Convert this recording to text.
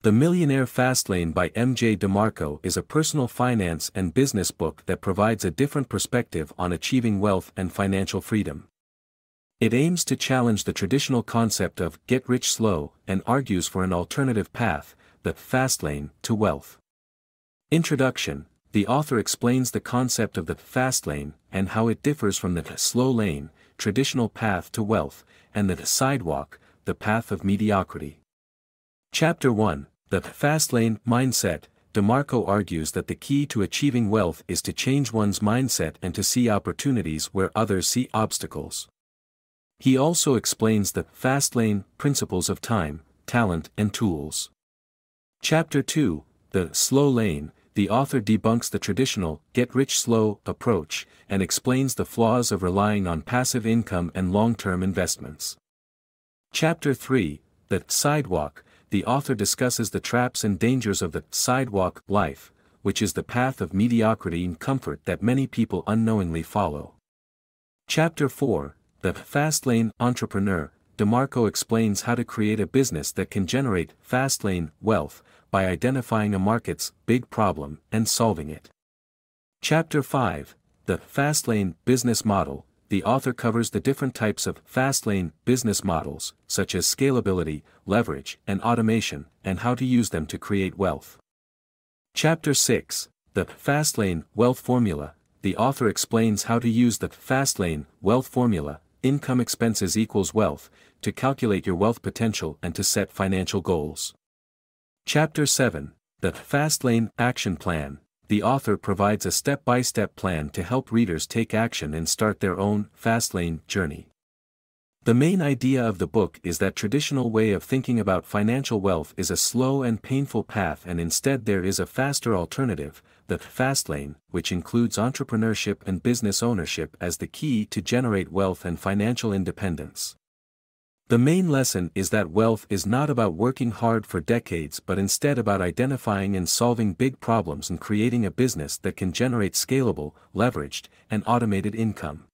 The Millionaire Fastlane by MJ DeMarco is a personal finance and business book that provides a different perspective on achieving wealth and financial freedom. It aims to challenge the traditional concept of get rich slow and argues for an alternative path, the fast lane, to wealth. Introduction. The author explains the concept of the fast lane and how it differs from the slow lane, traditional path to wealth, and the sidewalk, the path of mediocrity. Chapter 1. The Fast Lane Mindset. DeMarco argues that the key to achieving wealth is to change one's mindset and to see opportunities where others see obstacles. He also explains the fast lane principles of time, talent, and tools. Chapter 2. The Slow Lane. The author debunks the traditional get-rich-slow approach and explains the flaws of relying on passive income and long-term investments. Chapter 3. The Sidewalk. The author discusses the traps and dangers of the sidewalk life, which is the path of mediocrity and comfort that many people unknowingly follow. Chapter 4. The Fast Lane Entrepreneur. DeMarco explains how to create a business that can generate fast lane wealth by identifying a market's big problem and solving it. Chapter 5. The Fast Lane Business Model. The author covers the different types of fast lane business models, such as scalability, leverage, and automation, and how to use them to create wealth. Chapter 6. The Fast Lane Wealth Formula. The author explains how to use the fast lane wealth formula, income expenses equals wealth, to calculate your wealth potential and to set financial goals. Chapter 7. The Fast Lane Action Plan. The author provides a step-by-step plan to help readers take action and start their own fast lane journey. The main idea of the book is that traditional way of thinking about financial wealth is a slow and painful path, and instead there is a faster alternative, the fast lane, which includes entrepreneurship and business ownership as the key to generate wealth and financial independence. The main lesson is that wealth is not about working hard for decades but instead about identifying and solving big problems and creating a business that can generate scalable, leveraged, and automated income.